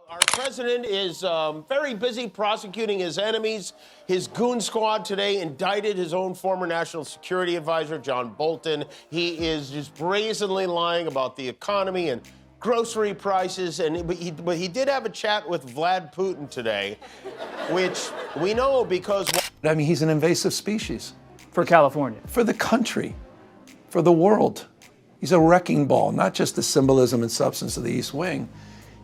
Our president is very busy prosecuting his enemies. His goon squad today indicted his own former national security advisor, John Bolton. He is just brazenly lying about the economy and grocery prices. But he did have a chat with Vlad Putin today, which we know because... I mean, he's an invasive species. For California. For the country, for the world. He's a wrecking ball, not just the symbolism and substance of the East Wing.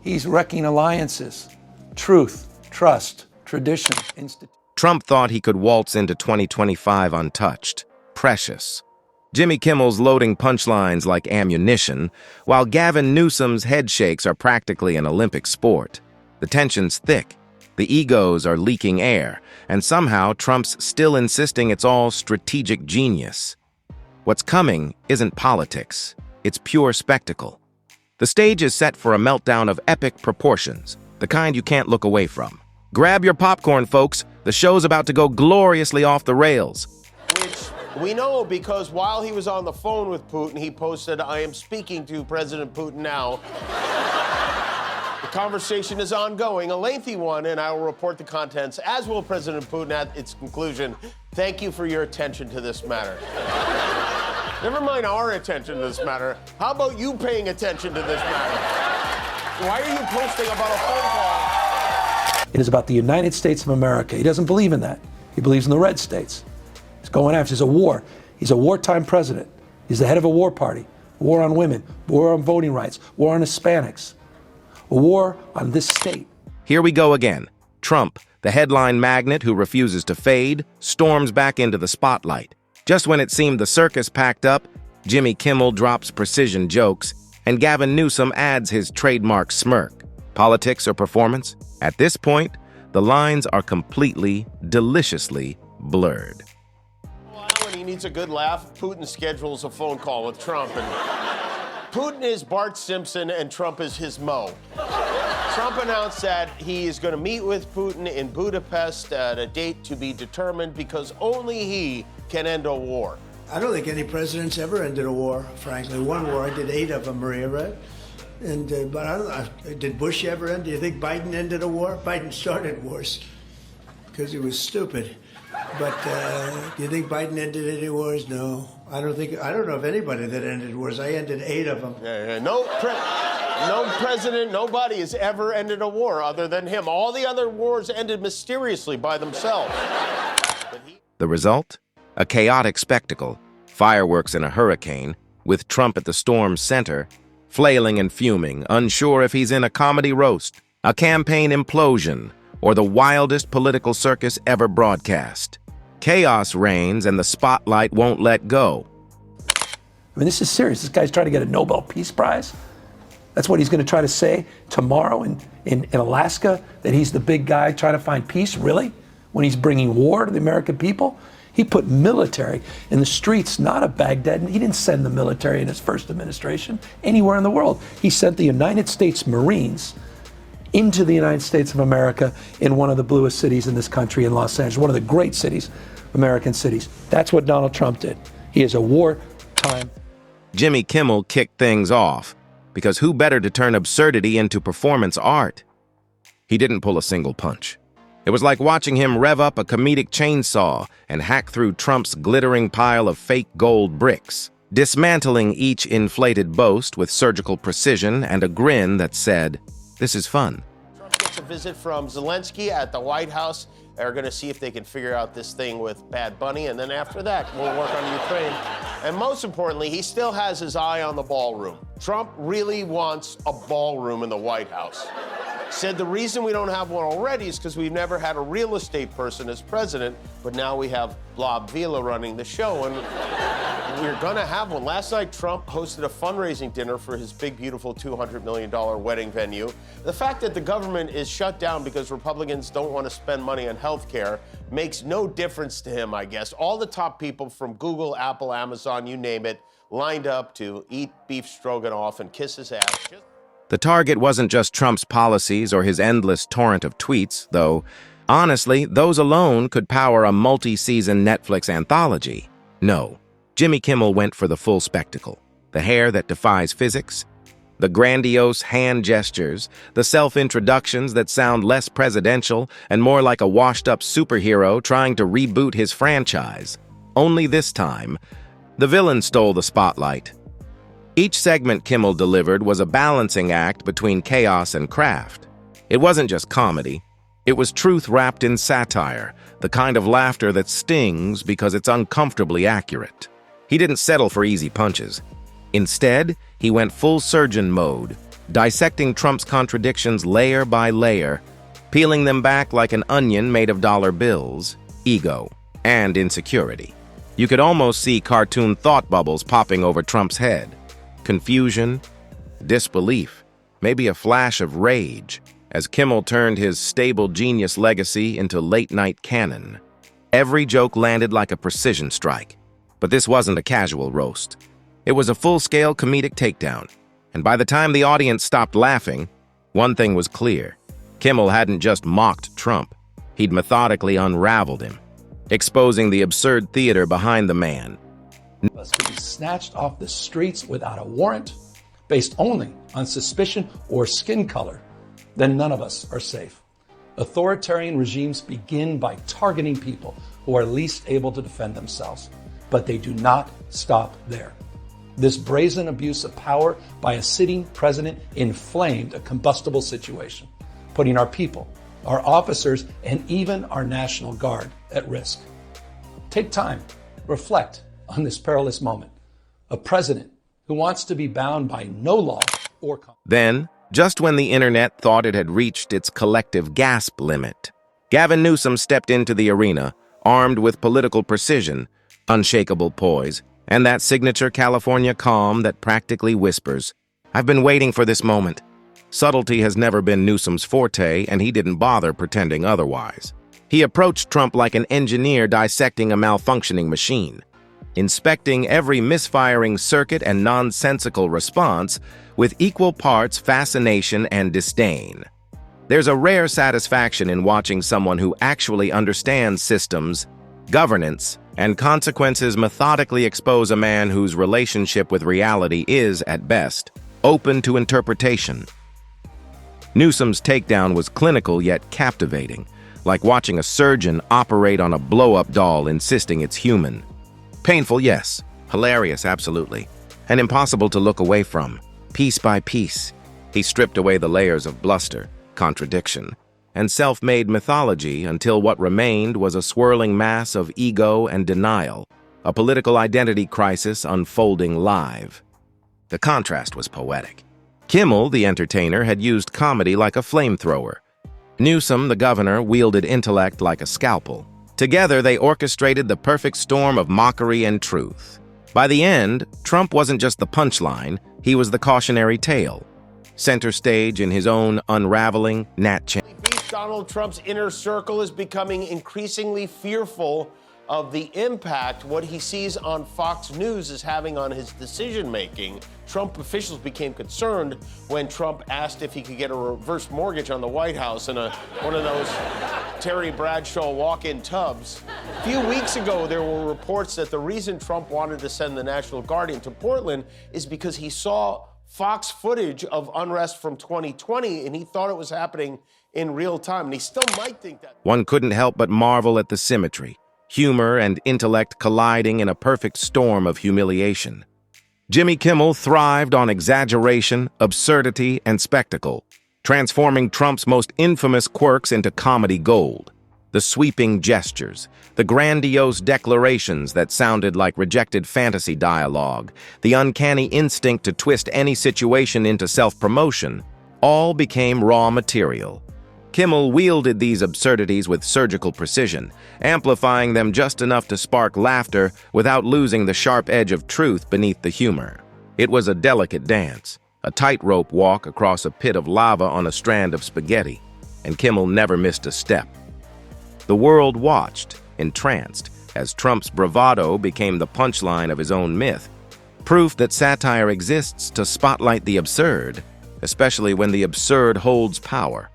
He's wrecking alliances, truth, trust, tradition, institution. Trump thought he could waltz into 2025 untouched, precious. Jimmy Kimmel's loading punchlines like ammunition, while Gavin Newsom's head shakes are practically an Olympic sport. The tension's thick, the egos are leaking air, and somehow Trump's still insisting it's all strategic genius. What's coming isn't politics, it's pure spectacle. The stage is set for a meltdown of epic proportions, the kind you can't look away from. Grab your popcorn, folks. The show's about to go gloriously off the rails. Which we know because while he was on the phone with Putin, he posted, "I am speaking to President Putin now." The conversation is ongoing, a lengthy one, and I will report the contents, as will President Putin at its conclusion. Thank you for your attention to this matter. Never mind our attention to this matter. How about you paying attention to this matter? Why are you posting about a phone call? It is about the United States of America. He doesn't believe in that. He believes in the red states. He's going after, it's a war. He's a wartime president. He's the head of a war party. War on women, war on voting rights, war on Hispanics, a war on this state. Here we go again. Trump, the headline magnate who refuses to fade, storms back into the spotlight. Just when it seemed the circus packed up, Jimmy Kimmel drops precision jokes, and Gavin Newsom adds his trademark smirk. Politics or performance? At this point, the lines are completely, deliciously blurred. Well, when he needs a good laugh, Putin schedules a phone call with Trump, and Putin is Bart Simpson and Trump is his Mo. Trump announced that he is going to meet with Putin in Budapest at a date to be determined because only he can end a war. I don't think any president's ever ended a war, frankly. One war, I did 8 of them, Maria, right? And but I don't know, did Bush ever end? Do you think Biden ended a war? Biden started wars because he was stupid. But do you think Biden ended any wars? No, I don't know of anybody that ended wars. I ended 8 of them. No president, nobody has ever ended a war other than him. All the other wars ended mysteriously by themselves. The result? A chaotic spectacle, fireworks in a hurricane, with Trump at the storm's center, flailing and fuming, unsure if he's in a comedy roast, a campaign implosion, or the wildest political circus ever broadcast. Chaos reigns and the spotlight won't let go. I mean, this is serious. This guy's trying to get a Nobel Peace Prize. That's what he's going to try to say tomorrow in Alaska, that he's the big guy trying to find peace, really? When he's bringing war to the American people? He put military in the streets, not of Baghdad. He didn't send the military in his first administration anywhere in the world. He sent the United States Marines into the United States of America in one of the bluest cities in this country, in Los Angeles, one of the great cities, American cities. That's what Donald Trump did. He is a wartime. Jimmy Kimmel kicked things off, because who better to turn absurdity into performance art? He didn't pull a single punch. It was like watching him rev up a comedic chainsaw and hack through Trump's glittering pile of fake gold bricks, dismantling each inflated boast with surgical precision and a grin that said, "This is fun." Trump gets a visit from Zelensky at the White House. They're going to see if they can figure out this thing with Bad Bunny, and then after that, we'll work on Ukraine. And most importantly, he still has his eye on the ballroom. Trump really wants a ballroom in the White House. Said the reason we don't have one already is because we've never had a real estate person as president, but now we have Blob Vila running the show, and we're gonna have one. Last night, Trump hosted a fundraising dinner for his big, beautiful $200 million wedding venue. The fact that the government is shut down because Republicans don't want to spend money on health care makes no difference to him, I guess. All the top people from Google, Apple, Amazon, you name it, lined up to eat beef stroganoff and kiss his ass. The target wasn't just Trump's policies or his endless torrent of tweets, though, honestly, those alone could power a multi-season Netflix anthology. No, Jimmy Kimmel went for the full spectacle. The hair that defies physics, The grandiose hand gestures, the self-introductions that sound less presidential and more like a washed-up superhero trying to reboot his franchise. Only this time, the villain stole the spotlight. Each segment Kimmel delivered was a balancing act between chaos and craft. It wasn't just comedy. It was truth wrapped in satire, the kind of laughter that stings because it's uncomfortably accurate. He didn't settle for easy punches. Instead, he went full surgeon mode, dissecting Trump's contradictions layer by layer, peeling them back like an onion made of dollar bills, ego, and insecurity. You could almost see cartoon thought bubbles popping over Trump's head. Confusion, disbelief, maybe a flash of rage, as Kimmel turned his stable genius legacy into late-night canon. Every joke landed like a precision strike. But this wasn't a casual roast. It was a full-scale comedic takedown. And by the time the audience stopped laughing, one thing was clear. Kimmel hadn't just mocked Trump. He'd methodically unraveled him, exposing the absurd theater behind the man. Us to be snatched off the streets without a warrant, based only on suspicion or skin color, then none of us are safe. Authoritarian regimes begin by targeting people who are least able to defend themselves, but they do not stop there. This brazen abuse of power by a sitting president inflamed a combustible situation, putting our people, our officers, and even our National Guard at risk. Take time, reflect on this perilous moment. A president who wants to be bound by no law or... Then, just when the internet thought it had reached its collective gasp limit, Gavin Newsom stepped into the arena, armed with political precision, unshakable poise, and that signature California calm that practically whispers, "I've been waiting for this moment." Subtlety has never been Newsom's forte, and he didn't bother pretending otherwise. He approached Trump like an engineer dissecting a malfunctioning machine, inspecting every misfiring circuit and nonsensical response with equal parts fascination and disdain. There's a rare satisfaction in watching someone who actually understands systems, governance, and consequences methodically expose a man whose relationship with reality is, at best, open to interpretation. Newsom's takedown was clinical yet captivating, like watching a surgeon operate on a blow-up doll insisting it's human. Painful, yes. Hilarious, absolutely. And impossible to look away from. Piece by piece, he stripped away the layers of bluster, contradiction, and self-made mythology until what remained was a swirling mass of ego and denial, a political identity crisis unfolding live. The contrast was poetic. Kimmel, the entertainer, had used comedy like a flamethrower. Newsom, the governor, wielded intellect like a scalpel. Together, they orchestrated the perfect storm of mockery and truth. By the end, Trump wasn't just the punchline, he was the cautionary tale. Center stage in his own unraveling, Donald Trump's inner circle is becoming increasingly fearful of the impact what he sees on Fox News is having on his decision-making. Trump officials became concerned when Trump asked if he could get a reverse mortgage on the White House in one of those Terry Bradshaw walk-in tubs. A few weeks ago, there were reports that the reason Trump wanted to send the National Guard into Portland is because he saw Fox footage of unrest from 2020, and he thought it was happening in real time, and he still might think that. One couldn't help but marvel at the symmetry, humor and intellect colliding in a perfect storm of humiliation. Jimmy Kimmel thrived on exaggeration, absurdity, and spectacle, transforming Trump's most infamous quirks into comedy gold. The sweeping gestures, the grandiose declarations that sounded like rejected fantasy dialogue, the uncanny instinct to twist any situation into self-promotion, all became raw material. Kimmel wielded these absurdities with surgical precision, amplifying them just enough to spark laughter without losing the sharp edge of truth beneath the humor. It was a delicate dance, a tightrope walk across a pit of lava on a strand of spaghetti, and Kimmel never missed a step. The world watched, entranced, as Trump's bravado became the punchline of his own myth, proof that satire exists to spotlight the absurd, especially when the absurd holds power.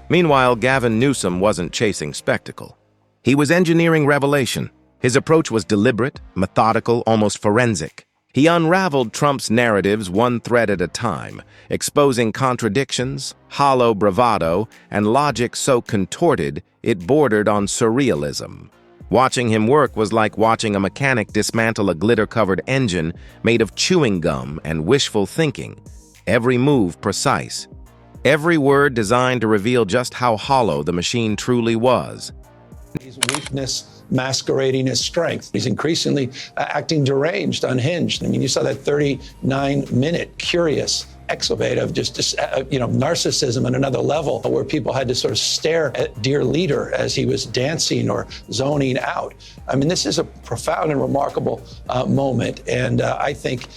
Meanwhile, Gavin Newsom wasn't chasing spectacle. He was engineering revelation. His approach was deliberate, methodical, almost forensic. He unraveled Trump's narratives one thread at a time, exposing contradictions, hollow bravado, and logic so contorted it bordered on surrealism. Watching him work was like watching a mechanic dismantle a glitter-covered engine made of chewing gum and wishful thinking, every move precise, every word designed to reveal just how hollow the machine truly was. His weakness masquerading as strength. He's increasingly acting deranged, unhinged. I mean, you saw that 39-minute curious exovate of just narcissism at another level, where people had to sort of stare at dear leader as he was dancing or zoning out. I mean, this is a profound and remarkable moment, and I think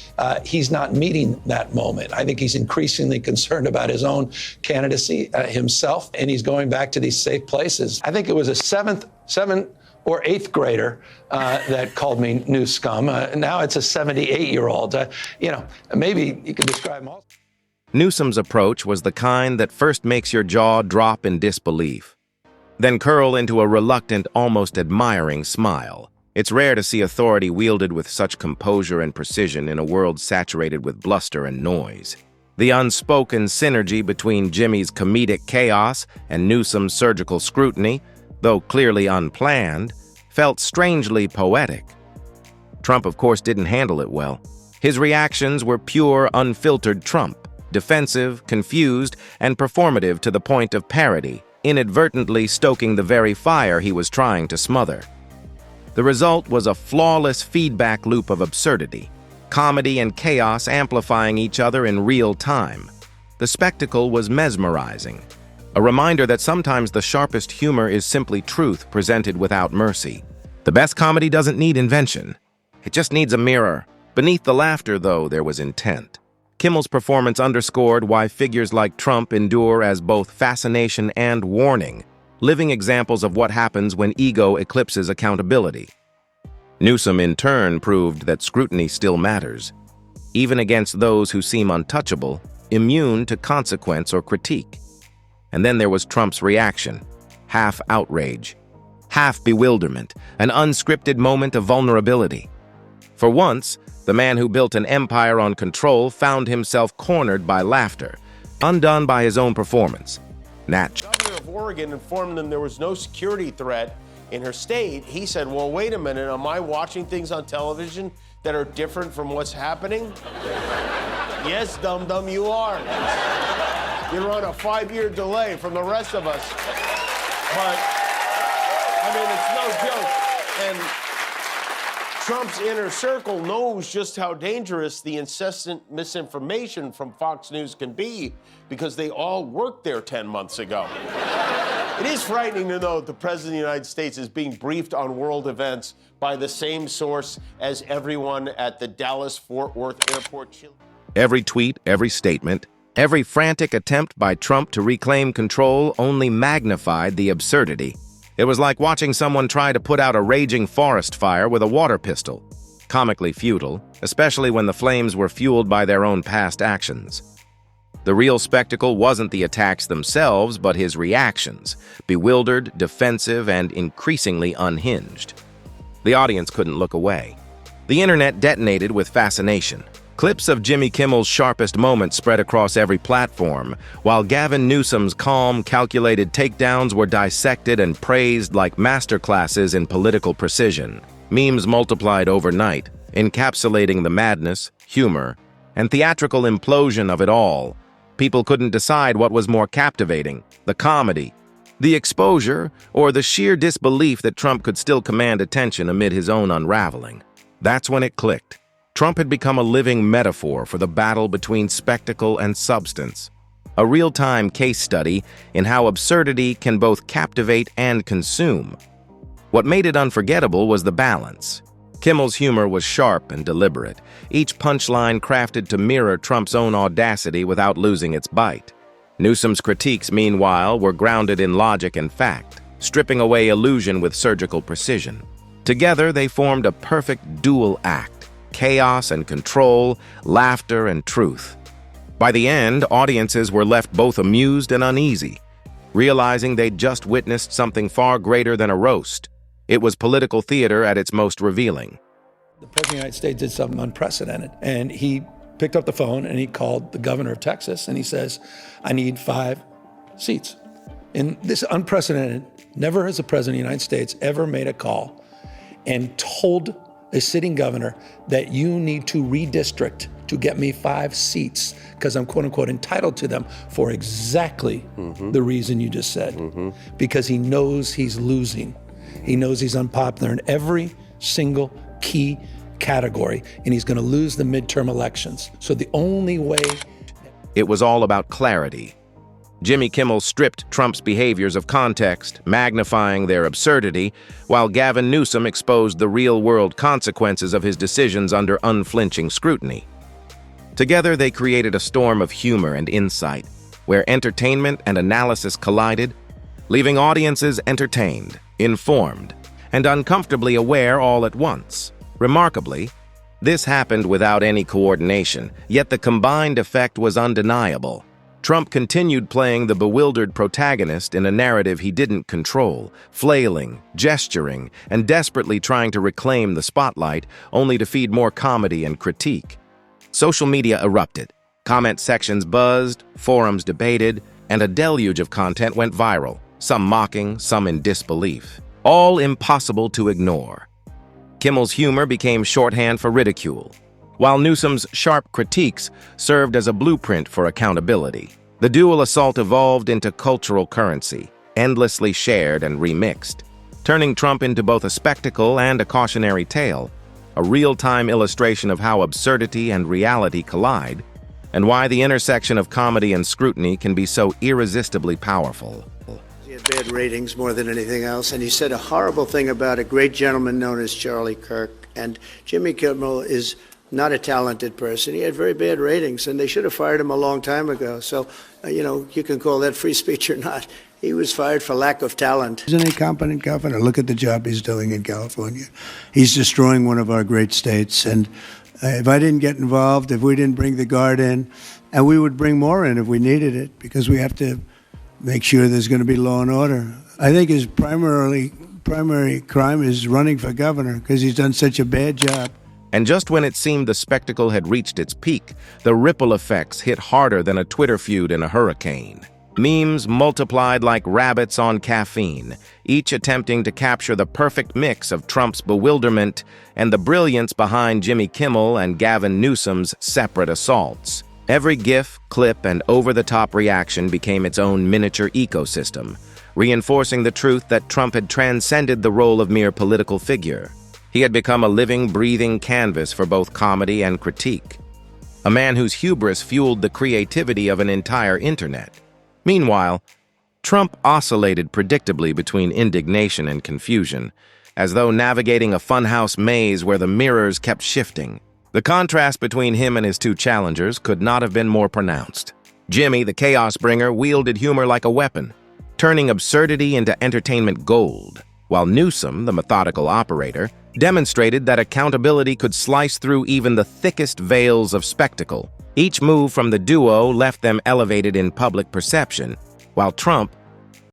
he's not meeting that moment. I think he's increasingly concerned about his own candidacy himself, and he's going back to these safe places. I think it was a seventh or eighth grader that called me new scum. Now it's a 78-year-old. Maybe you could describe him also. Newsom's approach was the kind that first makes your jaw drop in disbelief, then curl into a reluctant, almost admiring smile. It's rare to see authority wielded with such composure and precision in a world saturated with bluster and noise. The unspoken synergy between Jimmy's comedic chaos and Newsom's surgical scrutiny, though clearly unplanned, felt strangely poetic. Trump, of course, didn't handle it well. His reactions were pure, unfiltered Trump, defensive, confused, and performative to the point of parody, inadvertently stoking the very fire he was trying to smother. The result was a flawless feedback loop of absurdity, comedy and chaos amplifying each other in real time. The spectacle was mesmerizing, a reminder that sometimes the sharpest humor is simply truth presented without mercy. The best comedy doesn't need invention. It just needs a mirror. Beneath the laughter, though, there was intent. Kimmel's performance underscored why figures like Trump endure as both fascination and warning, living examples of what happens when ego eclipses accountability. Newsom, in turn, proved that scrutiny still matters, even against those who seem untouchable, immune to consequence or critique. And then there was Trump's reaction, half outrage, half bewilderment, an unscripted moment of vulnerability. For once, the man who built an empire on control found himself cornered by laughter, undone by his own performance. The governor of Oregon informed them there was no security threat in her state. He said, well, wait a minute, am I watching things on television that are different from what's happening? Yes, dum-dum, you are. You're on a 5-year delay from the rest of us. But, I mean, it's no joke. And Trump's inner circle knows just how dangerous the incessant misinformation from Fox News can be, because they all worked there 10 months ago. It is frightening to know that the President of the United States is being briefed on world events by the same source as everyone at the Dallas-Fort Worth Airport. Every tweet, every statement, every frantic attempt by Trump to reclaim control only magnified the absurdity. It was like watching someone try to put out a raging forest fire with a water pistol. Comically futile, especially when the flames were fueled by their own past actions. The real spectacle wasn't the attacks themselves, but his reactions, bewildered, defensive, and increasingly unhinged. The audience couldn't look away. The internet detonated with fascination. Clips of Jimmy Kimmel's sharpest moments spread across every platform, while Gavin Newsom's calm, calculated takedowns were dissected and praised like masterclasses in political precision. Memes multiplied overnight, encapsulating the madness, humor, and theatrical implosion of it all. People couldn't decide what was more captivating, the comedy, the exposure, or the sheer disbelief that Trump could still command attention amid his own unraveling. That's when it clicked. Trump had become a living metaphor for the battle between spectacle and substance, a real-time case study in how absurdity can both captivate and consume. What made it unforgettable was the balance. Kimmel's humor was sharp and deliberate, each punchline crafted to mirror Trump's own audacity without losing its bite. Newsom's critiques, meanwhile, were grounded in logic and fact, stripping away illusion with surgical precision. Together, they formed a perfect dual act. Chaos and control, laughter and truth. By the end, audiences were left both amused and uneasy, realizing they'd just witnessed something far greater than a roast. It was political theater at its most revealing. The President of the United States did something unprecedented, and he picked up the phone and he called the governor of Texas and he says, I need 5 seats. And this is unprecedented. Never has the President of the United States ever made a call and told a sitting governor that you need to redistrict to get me 5 seats because I'm quote unquote entitled to them for exactly the reason you just said. Because he knows he's losing. He knows he's unpopular in every single key category, and he's going to lose the midterm elections. So the only way... It was all about clarity. Jimmy Kimmel stripped Trump's behaviors of context, magnifying their absurdity, while Gavin Newsom exposed the real-world consequences of his decisions under unflinching scrutiny. Together, they created a storm of humor and insight, where entertainment and analysis collided, leaving audiences entertained, informed, and uncomfortably aware all at once. Remarkably, this happened without any coordination, yet the combined effect was undeniable. Trump continued playing the bewildered protagonist in a narrative he didn't control, flailing, gesturing, and desperately trying to reclaim the spotlight, only to feed more comedy and critique. Social media erupted. Comment sections buzzed, forums debated, and a deluge of content went viral, some mocking, some in disbelief. All impossible to ignore. Kimmel's humor became shorthand for ridicule, while Newsom's sharp critiques served as a blueprint for accountability. The dual assault evolved into cultural currency, endlessly shared and remixed, turning Trump into both a spectacle and a cautionary tale, a real-time illustration of how absurdity and reality collide, and why the intersection of comedy and scrutiny can be so irresistibly powerful. He had bad ratings more than anything else, and he said a horrible thing about a great gentleman known as Charlie Kirk. And Jimmy Kimmel is not a talented person. He had very bad ratings, and they should have fired him a long time ago. So, you can call that free speech or not. He was fired for lack of talent. He's an incompetent governor. Look at the job he's doing in California. He's destroying one of our great states. And if I didn't get involved, if we didn't bring the guard in, and we would bring more in if we needed it, because we have to make sure there's going to be law and order. I think his primary crime is running for governor because he's done such a bad job. And just when it seemed the spectacle had reached its peak, the ripple effects hit harder than a Twitter feud in a hurricane. Memes multiplied like rabbits on caffeine, each attempting to capture the perfect mix of Trump's bewilderment and the brilliance behind Jimmy Kimmel and Gavin Newsom's separate assaults. Every GIF, clip, and over-the-top reaction became its own miniature ecosystem, reinforcing the truth that Trump had transcended the role of mere political figure. He had become a living, breathing canvas for both comedy and critique, a man whose hubris fueled the creativity of an entire internet. Meanwhile, Trump oscillated predictably between indignation and confusion, as though navigating a funhouse maze where the mirrors kept shifting. The contrast between him and his two challengers could not have been more pronounced. Jimmy, the chaos bringer, wielded humor like a weapon, turning absurdity into entertainment gold, while Newsom, the methodical operator, demonstrated that accountability could slice through even the thickest veils of spectacle. Each move from the duo left them elevated in public perception, while Trump,